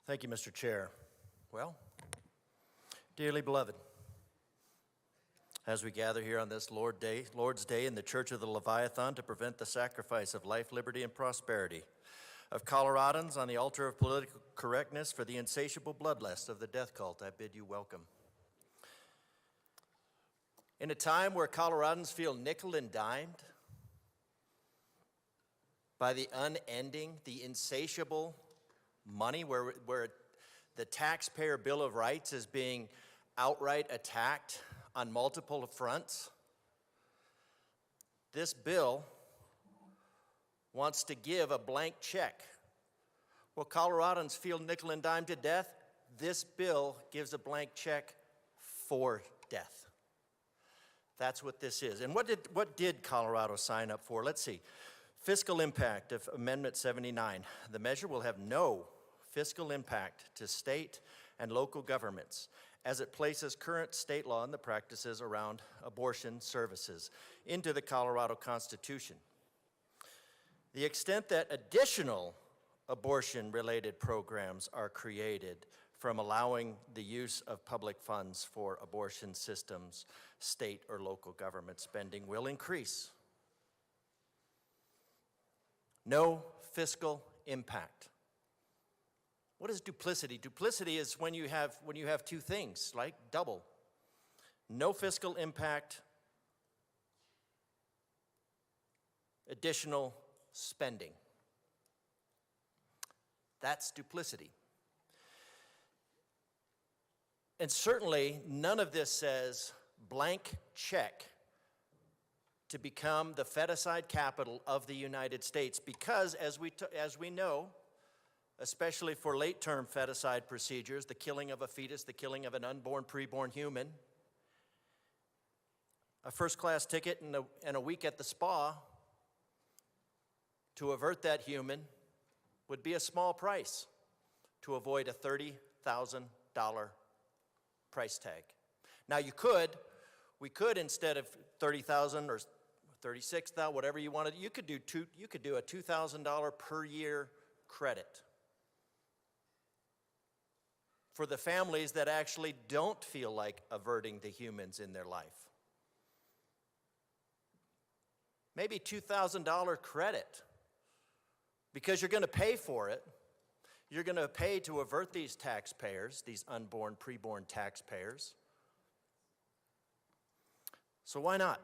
Thank you, Mr. Chair. Well, dearly beloved, as we gather here on this Lord's Day in the Church of the Leviathan to prevent the sacrifice of life, liberty, and prosperity of Coloradans on the altar of political correctness for the insatiable bloodlust of the death cult, I bid you welcome. In a time where Coloradans feel nickel and dimed by the unending, the insatiable money, where the taxpayer Bill of Rights is being outright attacked on multiple fronts, this bill wants to give a blank check. Well, Coloradans feel nickel and dime to death. This bill gives a blank check for death. That's what this is. And what did Colorado sign up for? Let's see. Fiscal impact of Amendment 79. The measure will have no fiscal impact to state and local governments as it places current state law and the practices around abortion services into the Colorado Constitution. The extent that additional abortion-related programs are created from allowing the use of public funds for abortion systems, state or local government spending will increase. No fiscal impact. What is duplicity? Duplicity is when you have two things, like double. No fiscal impact, additional spending. That's duplicity. And certainly none of this says blank check to become the feticide capital of the United States, because as we know, especially for late-term feticide procedures, the killing of a fetus, the killing of an unborn, preborn human, a first-class ticket and a week at the spa to avert that human would be a small price to avoid a $30,000 price tag. Now we could instead of $30,000 or $36,000, whatever you wanted, you could do a $2,000 per year credit for the families that actually don't feel like averting the humans in their life. Maybe $2,000 credit, because you're going to pay for it. You're going to pay to avert these taxpayers, these unborn, preborn taxpayers. So why not?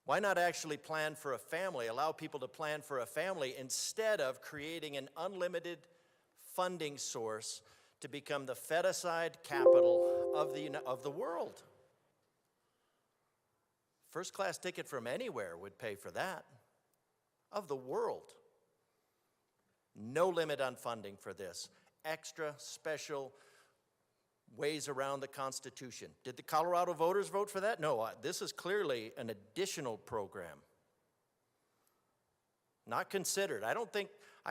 Why not actually plan for a family, allow people to plan for a family instead of creating an unlimited funding source to become the feticide capital of the world? First-class ticket from anywhere would pay for that. Of the world. No limit on funding for this. Extra special ways around the Constitution. Did the Colorado voters vote for that? No, this is clearly an additional program. Not considered. I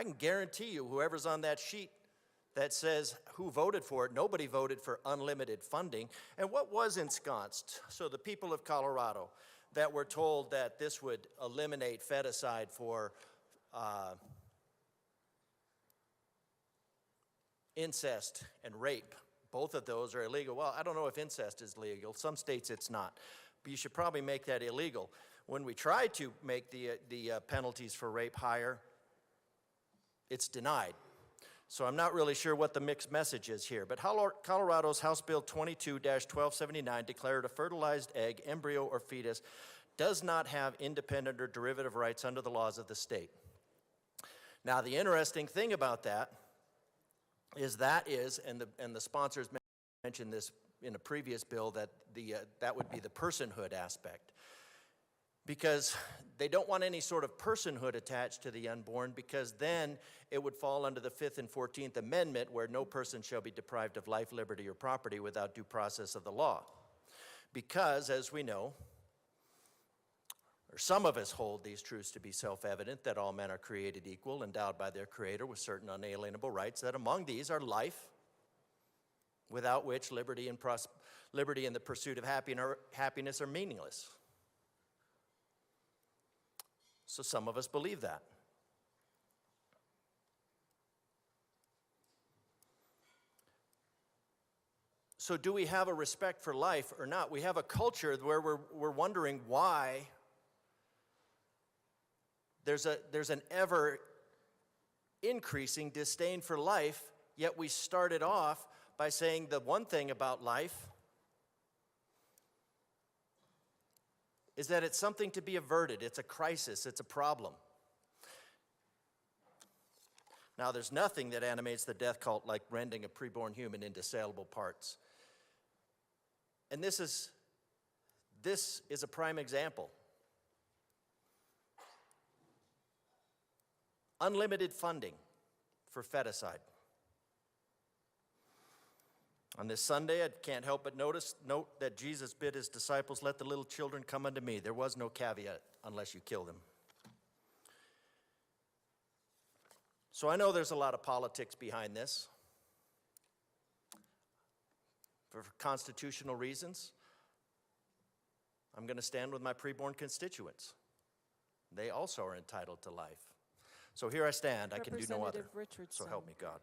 can guarantee you whoever's on that sheet that says who voted for it, nobody voted for unlimited funding. And what was ensconced? So the people of Colorado that were told that this would eliminate feticide for incest and rape. Both of those are illegal. Well, I don't know if incest is legal. Some states it's not. But you should probably make that illegal. When we try to make the penalties for rape higher, it's denied. So I'm not really sure what the mixed message is here. But Colorado's House Bill 22-1279 declared a fertilized egg, embryo, or fetus does not have independent or derivative rights under the laws of the state. Now, the interesting thing about that is, and the sponsors mentioned this in a previous bill, that that would be the personhood aspect. Because they don't want any sort of personhood attached to the unborn, because then it would fall under the 5th and 14th Amendment, where no person shall be deprived of life, liberty, or property without due process of the law. Because, as we know, or some of us hold these truths to be self-evident, that all men are created equal, endowed by their Creator with certain unalienable rights, that among these are life, without which liberty and the pursuit of happiness are meaningless. So some of us believe that. So do we have a respect for life or not? We have a culture where we're wondering why there's an ever increasing disdain for life, yet we started off by saying the one thing about life is that it's something to be averted. It's a crisis. It's a problem. Now, there's nothing that animates the death cult like rending a preborn human into saleable parts. And this is a prime example. Unlimited funding for feticide. On this Sunday, I can't help but note that Jesus bid his disciples, "Let the little children come unto me." There was no caveat, unless you kill them. So I know there's a lot of politics behind this. For constitutional reasons, I'm going to stand with my preborn constituents. They also are entitled to life. So here I stand. I can do no other. So help me God.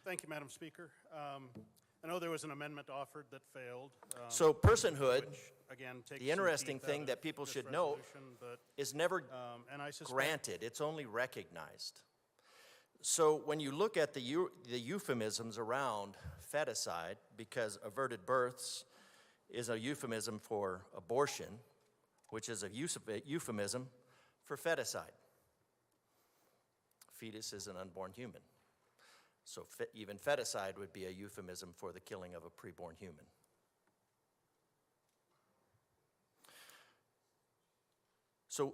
Thank you, Madam Speaker. I know there was an amendment offered that failed. So personhood, which, again, takes the interesting some teeth thing out that of people this should know but, is never and I suspect, granted. It's only recognized. So when you look at the euphemisms around feticide, because averted births is a euphemism for abortion, which is a euphemism for feticide. Fetus is an unborn human. So even feticide would be a euphemism for the killing of a preborn human. So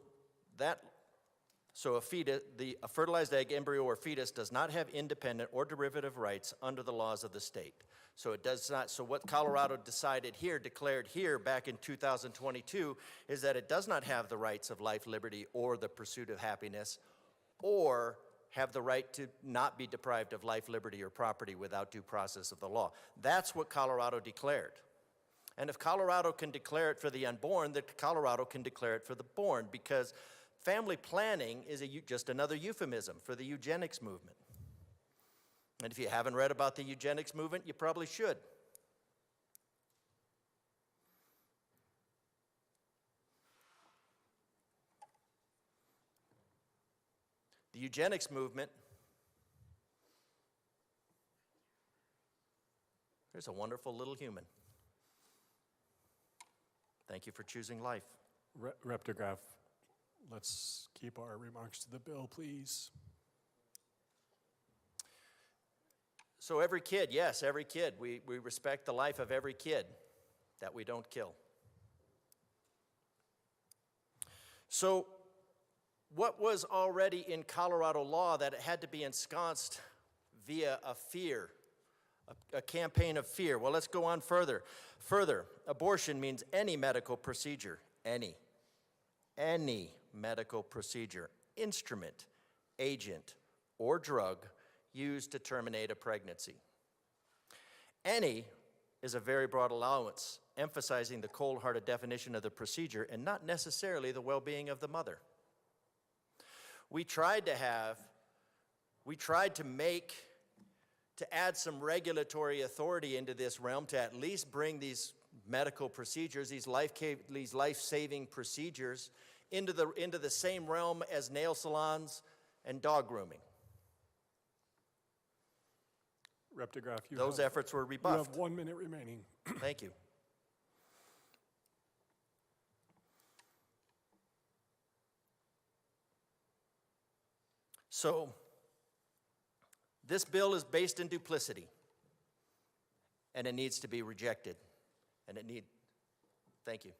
a fertilized egg, embryo, or fetus does not have independent or derivative rights under the laws of the state. So it does not. So what Colorado declared here back in 2022 is that it does not have the rights of life, liberty, or the pursuit of happiness, or have the right to not be deprived of life, liberty, or property without due process of the law. That's what Colorado declared. And if Colorado can declare it for the unborn, then Colorado can declare it for the born, because family planning is just another euphemism for the eugenics movement. And if you haven't read about the eugenics movement, you probably should. The eugenics movement, there's a wonderful little human. Thank you for choosing life. Rep DeGraaf, let's keep our remarks to the bill, please. So every kid, yes, every kid, we respect the life of every kid that we don't kill. So what was already in Colorado law that it had to be ensconced via a fear, a campaign of fear? Well, let's go on further. Further, abortion means any medical procedure, any medical procedure, instrument, agent, or drug used to terminate a pregnancy. Any is a very broad allowance, emphasizing the cold-hearted definition of the procedure and not necessarily the well-being of the mother. We tried to add some regulatory authority into this realm to at least bring these medical procedures, these life-saving procedures into the same realm as nail salons and dog grooming. Rep DeGraaf, those efforts were rebuffed. You have 1 minute remaining. Thank you. So, this bill is based in duplicity, and it needs to be rejected. Thank you.